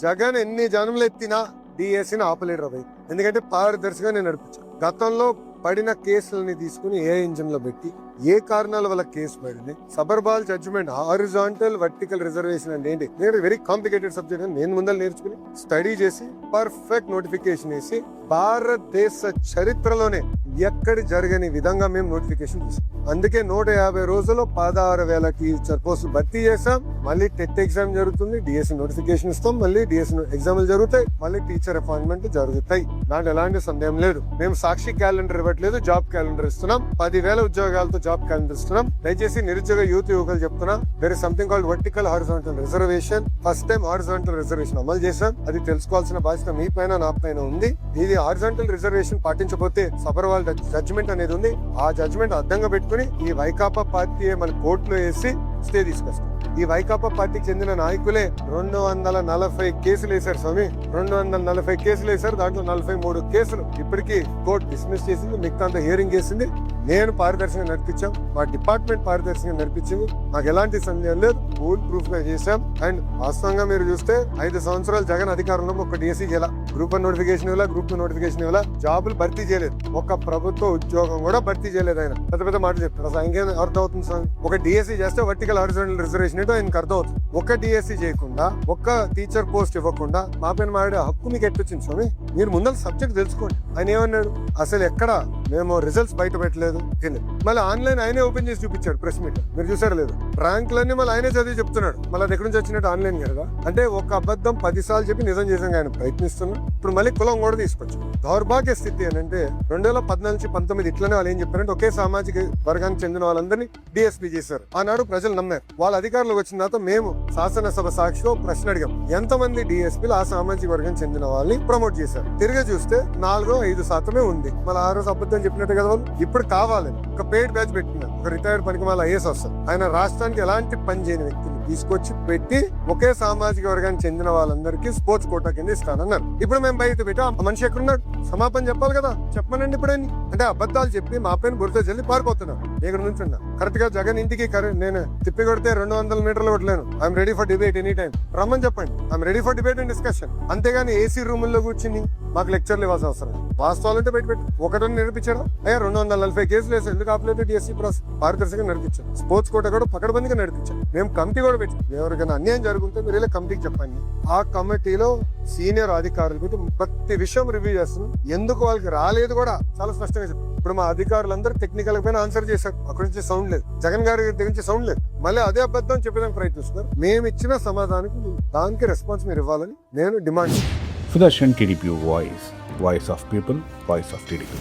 జగన్ ఎన్ని జనములు ఎత్తినా డిఎస్సిని ఆపలేడు రాబోయ్. ఎందుకంటే పారదర్శిగా నేను నడిపించాను. గతంలో పడిన కేసులని తీసుకుని ఏ ఇంజిన్ లో పెట్టి ఏ కారణాల వల్ల కేసు పడింది, సబర్బాల్ జడ్జిమెంట్, హారిజాంటల్ వర్టికల్ రిజర్వేషన్ అంటే ఏంటి, నేను వెరీ కాంప్లికేటెడ్ సబ్జెక్ట్ అని నేను ముందర నేర్చుకుని స్టడీ చేసి పర్ఫెక్ట్ నోటిఫికేషన్ వేసి భారతదేశ చరిత్రలోనే ఎక్కడి జరగని విధంగా మేము నోటిఫికేషన్ చేసాం. అందుకే 150 రోజుల్లో 16,000 టీచర్ పోస్టులు భర్తీ చేసాం. మళ్ళీ టెట్ ఎగ్జామ్ జరుగుతుంది, డిఎస్సి నోటిఫికేషన్ ఇస్తాం, మళ్ళీ డిఎస్సి ఎగ్జామ్లు జరుగుతాయి, మళ్ళీ టీచర్ అపాయింట్మెంట్ జరుగుతాయి. దాంట్లో ఎలాంటి సందేహం లేదు. మేము సాక్షి క్యాలెండర్ ఇవ్వట్లేదు, జాబ్ క్యాలెండర్ ఇస్తున్నాం. 10,000 ఉద్యోగాలతో జాబ్ క్యాలెండర్ ఇస్తున్నాం. దయచేసి నిరుద్యోగ యువకులు చెప్తున్నా, there is something called vertical horizontal reservation. First time horizontal reservation అమలు చేశాం. అది తెలుసుకోవాల్సిన బాధ్యత మీ పైన నా పైన ఉంది. ఇది హారిజాంటల్ రిజర్వేషన్ పాటించకపోతే సబర్వాల్ జడ్జిమెంట్ అనేది ఉంది. ఆ జడ్జిమెంట్ అడ్డంగా పెట్టుకుని ఈ వైకాపా పార్టీ మన కోర్టులో వేసి స్టే తీసుకొస్తాం. ఈ వైకాపా పార్టీకి చెందిన నాయకులే 240 కేసులు వేశారు స్వామి. 240 కేసులు వేశారు. దాంట్లో 43 కేసులు ఇప్పటికీ కోర్టు డిస్మిస్ చేసింది, మిగతా హియరింగ్ చేసింది. నేను పారదర్శకంగా నడిపించాం, మా డిపార్ట్మెంట్ పారదర్శకంగా నడిపించింది. నాకు ఎలాంటి సందేహం లేదు, ఫుల్ ప్రూఫ్ గా చేశాం. అండ్ వాస్తవంగా మీరు చూస్తే 5 సంవత్సరాలు జగన్ అధికారంలో ఒక డిఎస్సీ చేయాల, గ్రూప్ 1 నోటిఫికేషన్ ఇవ్వాల, గ్రూప్ 2 నోటిఫికేషన్ ఇవ్వాల, జాబులు భర్తీ చేయలేదు, ఒక ప్రభుత్వ ఉద్యోగం కూడా భర్తీ చేయలేదు. ఆయన పెద్ద పెద్ద మాటలు చెప్తారు. అసలు ఇంకేం అర్థం అవుతుంది సార్? ఒక డిఎస్సీ చేస్తే వర్టికల్ హారిజాంటల్ రిజర్వేషన్ ఏంటో ఆయనకు అర్థం అవుతుంది. ఒక డిఎస్సీ చేయకుండా, ఒక్క టీచర్ పోస్ట్ ఇవ్వకుండా మా పైన మాడే హక్కు మీకు ఎట్టొచ్చింది స్వామి? మీరు ముందర సబ్జెక్ట్ తెలుసుకోండి. ఆయన ఏమన్నాడు, అసలు ఎక్కడ మేము రిజల్ట్స్ బయట పెట్టలేదు, మళ్ళీ ఆన్లైన్ ఆయనే ఓపెన్ చేసి చూపించాడు ప్రెస్ మీట్. మీరు చూసారు లేదు? ర్యాంకులన్నీ మళ్ళీ ఆయనే చదివి చెప్తున్నాడు. మళ్ళీ అది ఎక్కడి నుంచి వచ్చినట్టు ఆన్లైన్ కదా. అంటే ఒక అబద్ధం 10 సార్లు చెప్పి నిజం చేసాం ఆయన ప్రయత్నిస్తున్నాం. ఇప్పుడు మళ్ళీ కులం కూడా తీసుకొచ్చు. దౌర్భాగ్య స్థితి ఏంటంటే 2014 నుంచి 19 ఇట్లనే వాళ్ళు ఏం చెప్పారంటే ఒకే సామాజిక వర్గానికి చెందిన వాళ్ళందరినీ డిఎస్పీ చేశారు. ఆనాడు ప్రజలు నమ్మారు. వాళ్ళ అధికారులకు వచ్చిన తర్వాత మేము శాసనసభ సాక్షిలో ప్రశ్న అడిగాం, ఎంతమంది డిఎస్పీలు ఆ సామాజిక వర్గం చెందిన వాళ్ళని ప్రమోట్ చేశారు? తిరిగి చూస్తే 4-5% ఉంది. మళ్ళీ ఆ రోజు అబద్ధం చెప్పినట్టు కదా వాళ్ళు. ఇప్పుడు కావాలని ఒక పెయిడ్ బ్యాచ్ పెట్టినారు. ఒక రిటైర్డ్ పనికి మళ్ళీ ఐఏఎస్ వస్తారు. ఆయన రాష్ట్రానికి ఎలాంటి పని చేయని వ్యక్తిని తీసుకొచ్చి పెట్టి ఒకే సామాజిక వర్గానికి చెందిన వాళ్ళందరికీ స్పోర్ట్స్ కోటా కింద ఇస్తానన్నారు. ఇప్పుడు మేము బయట పెట్టి ఆ మనిషి ఎక్కడున్నాడు? సమాపన చెప్పాలి కదా, చెప్పమనండి. ఇప్పుడు అంటే అబద్ధాలు చెప్పి మా పైన బురద చెల్లి పారిపోతున్నాం. ఇక్కడ నుంచి ఉన్నా కరెక్ట్ గా జగన్ ఇంటికి నేను తిప్పి కొడితే 200 మీటర్లు కొట్టలేను. I'm ready for debate any time. రమ్మని చెప్పండి, I'm ready for debate and discussion. అంతేగాని ఏసీ రూముల్లో కూర్చుని మాకు లెక్చర్లు ఇవ్వాల్సిన అవసరం. వాస్తవాలంటే బయట పెట్టి ఒకటని నేర్పించడం. అయ్యా 240 కేసులు వేసి ఎందుకు ఆపలేదు? డిఎస్సీ ప్రాసెస్ పారదర్శకంగా నడిపించాం. స్పోర్ట్స్ కోట కూడా పకడ్బందీగా నడిపించాం. మేము కమిటీ కూడా పెట్టాం. ఎవరికైనా అన్యాయం జరుగుతుంటే మీరు ఇలా కమిటీకి చెప్పండి. ఆ కమిటీలో సీనియర్ అధికారులు పెట్టి ప్రతి విషయం రివ్యూ చేస్తున్నాం. ఎందుకు వాళ్ళకి రాలేదు కూడా చాలా స్పష్టంగా చెప్పారు. ఇప్పుడు మా అధికారులందరూ టెక్నికల్ పైన ఆన్సర్ చేశారు. అక్కడి నుంచి సౌండ్ లేదు, జగన్ గారి దగ్గర నుంచి సౌండ్ లేదు. మళ్ళీ అదే అబద్ధం చెప్పడానికి ప్రయత్నిస్తున్నారు. మేము ఇచ్చిన సమాధానానికి దానికి రెస్పాన్స్ మీరు ఇవ్వాలని నేను డిమాండ్ చేస్తాను. Sudarshan TDP Voice of People, Voice of TDP.